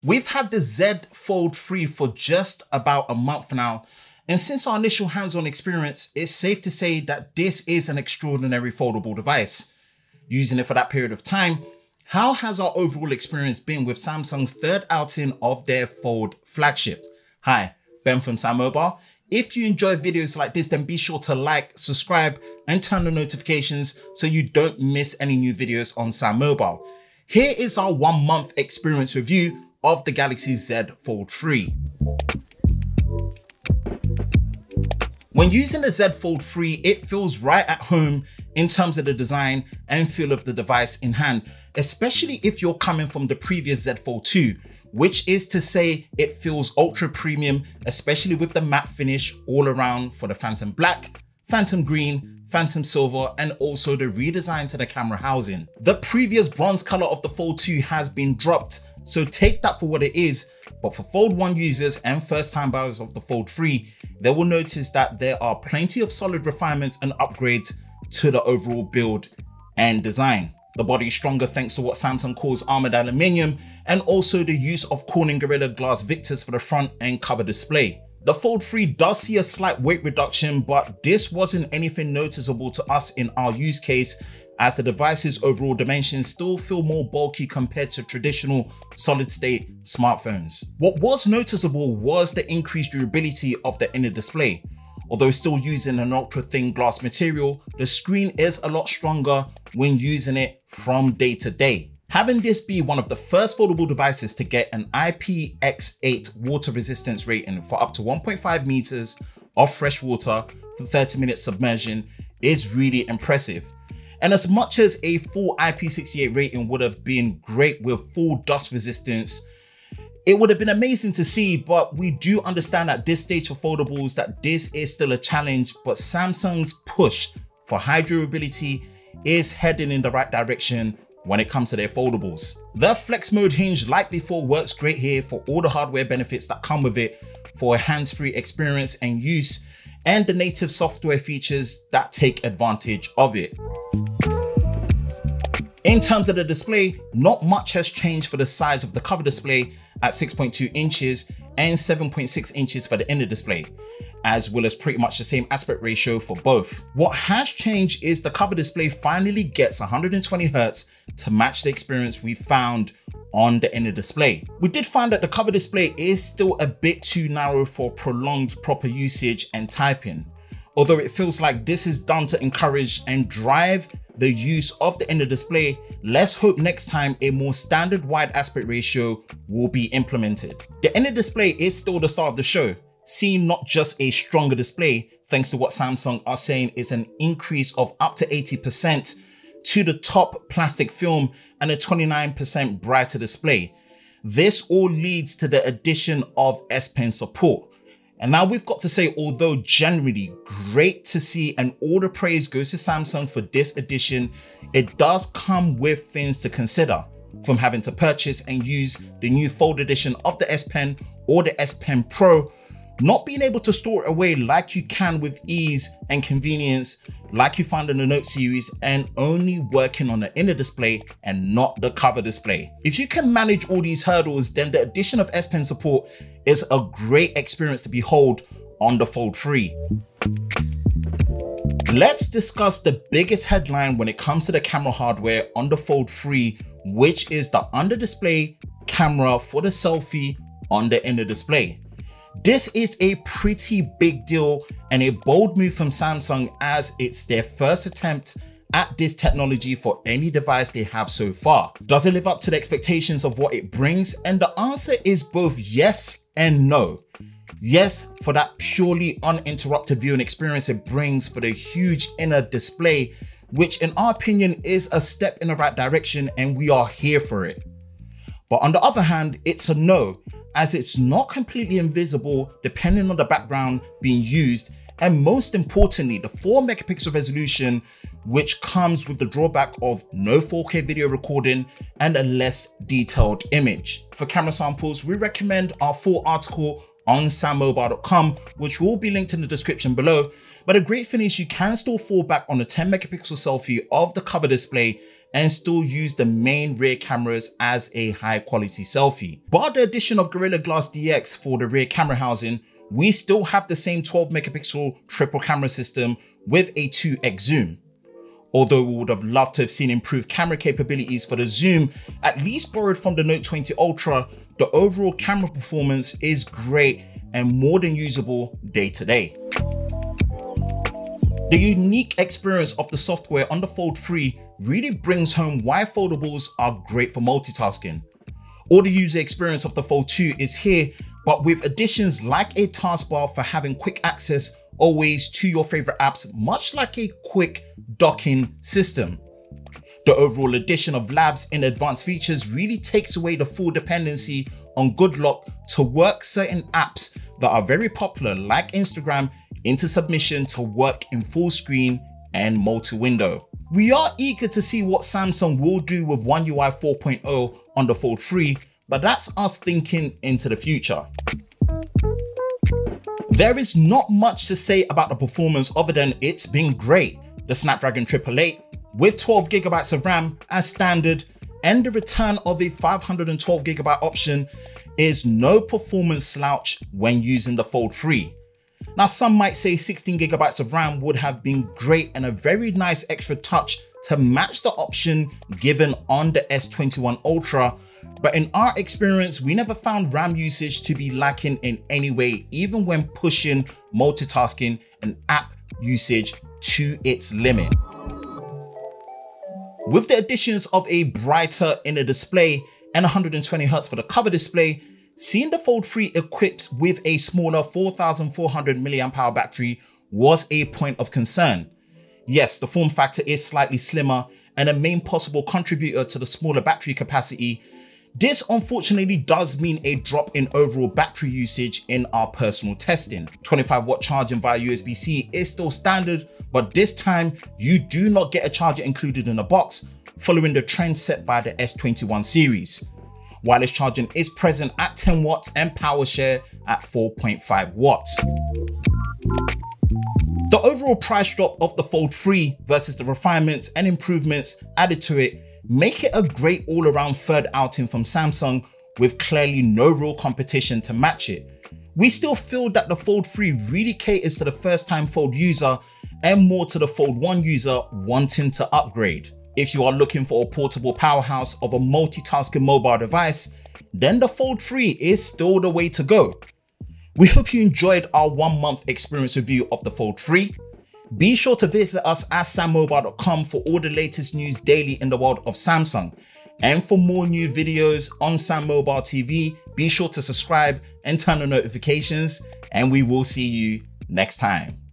We've had the Z Fold 3 for just about a month now, and since our initial hands-on experience, it's safe to say that this is an extraordinary foldable device. Using it for that period of time, how has our overall experience been with Samsung's third outing of their Fold flagship? Hi, Ben from SamMobile. If you enjoy videos like this, then be sure to like, subscribe, and turn on notifications so you don't miss any new videos on SamMobile. Here is our 1 month experience review of the Galaxy Z Fold 3. When using the Z Fold 3, it feels right at home in terms of the design and feel of the device in hand, especially if you're coming from the previous Z Fold 2, which is to say it feels ultra premium, especially with the matte finish all around for the Phantom Black, Phantom Green, Phantom Silver, and also the redesign to the camera housing. The previous bronze color of the Fold 2 has been dropped, so take that for what it is. But for Fold 1 users and first-time buyers of the Fold 3, they will notice that there are plenty of solid refinements and upgrades to the overall build and design. The body is stronger thanks to what Samsung calls armored aluminium, and also the use of Corning Gorilla Glass Victus for the front and cover display. The Fold 3 does see a slight weight reduction, but this wasn't anything noticeable to us in our use case, as the device's overall dimensions still feel more bulky compared to traditional solid-state smartphones. What was noticeable was the increased durability of the inner display. Although still using an ultra-thin glass material, the screen is a lot stronger when using it from day to day. Having this be one of the first foldable devices to get an IPX8 water resistance rating for up to 1.5 meters of fresh water for 30-minute submersion is really impressive. And as much as a full IP68 rating would have been great with full dust resistance, it would have been amazing to see, but we do understand at this stage for foldables that this is still a challenge, but Samsung's push for high durability is heading in the right direction when it comes to their foldables. The flex mode hinge, like before, works great here for all the hardware benefits that come with it for a hands-free experience and use, and the native software features that take advantage of it. In terms of the display, not much has changed for the size of the cover display at 6.2 inches and 7.6 inches for the inner display, as well as pretty much the same aspect ratio for both. What has changed is the cover display finally gets 120 Hz to match the experience we found on the inner display. We did find that the cover display is still a bit too narrow for prolonged proper usage and typing, although it feels like this is done to encourage and drive the use of the inner display. Let's hope next time a more standard wide aspect ratio will be implemented. The inner display is still the star of the show, seeing not just a stronger display thanks to what Samsung are saying is an increase of up to 80% to the top plastic film and a 29% brighter display. This all leads to the addition of S Pen support. And now we've got to say, although generally great to see and all the praise goes to Samsung for this addition, it does come with things to consider, from having to purchase and use the new Fold edition of the S Pen or the S Pen Pro, not being able to store it away like you can with ease and convenience like you found in the Note series, and only working on the inner display and not the cover display. If you can manage all these hurdles, then the addition of S Pen support is a great experience to behold on the Fold 3. Let's discuss the biggest headline when it comes to the camera hardware on the Fold 3, which is the under display camera for the selfie on the inner display. This is a pretty big deal and a bold move from Samsung, as it's their first attempt at this technology for any device they have so far. Does it live up to the expectations of what it brings? And the answer is both yes and no. Yes, for that purely uninterrupted viewing experience it brings for the huge inner display, which in our opinion is a step in the right direction and we are here for it. But on the other hand, it's a no, as it's not completely invisible depending on the background being used, and most importantly, the 4 megapixel resolution, which comes with the drawback of no 4K video recording and a less detailed image. For camera samples, we recommend our full article on SamMobile.com, which will be linked in the description below. But a great thing is you can still fall back on the 10 megapixel selfie of the cover display and still use the main rear cameras as a high quality selfie. Bar the addition of Gorilla Glass DX for the rear camera housing, we still have the same 12 megapixel triple camera system with a 2x zoom. Although we would have loved to have seen improved camera capabilities for the zoom, at least borrowed from the Note 20 Ultra, the overall camera performance is great and more than usable day to day. The unique experience of the software on the Fold 3 really brings home why foldables are great for multitasking. All the user experience of the Fold 2 is here, but with additions like a taskbar for having quick access always to your favorite apps, much like a quick docking system. The overall addition of labs in advanced features really takes away the full dependency on good luck to work certain apps that are very popular like Instagram into submission to work in full screen and multi-window. We are eager to see what Samsung will do with One UI 4.0 on the Fold 3, but that's us thinking into the future. There is not much to say about the performance other than it's been great. The Snapdragon 888 with 12 GB of RAM as standard and the return of a 512 GB option is no performance slouch when using the Fold 3. Now, some might say 16 GB of RAM would have been great and a very nice extra touch to match the option given on the S21 Ultra, but in our experience, we never found RAM usage to be lacking in any way, even when pushing multitasking and app usage to its limit. With the additions of a brighter inner display and 120Hz for the cover display, seeing the Fold 3 equipped with a smaller 4400 mAh battery was a point of concern. Yes, the form factor is slightly slimmer and a main possible contributor to the smaller battery capacity. This unfortunately does mean a drop in overall battery usage in our personal testing. 25-watt charging via USB-C is still standard, but this time you do not get a charger included in the box, following the trend set by the S21 series. Wireless charging is present at 10 watts and power share at 4.5 watts. The overall price drop of the Fold 3 versus the refinements and improvements added to it make it a great all-around third outing from Samsung with clearly no real competition to match it. We still feel that the Fold 3 really caters to the first-time Fold user and more to the Fold 1 user wanting to upgrade. If you are looking for a portable powerhouse of a multitasking mobile device, then the Fold 3 is still the way to go. We hope you enjoyed our 1-month experience review of the Fold 3. Be sure to visit us at SamMobile.com for all the latest news daily in the world of Samsung. And for more new videos on SamMobile TV, be sure to subscribe and turn on notifications, and we will see you next time.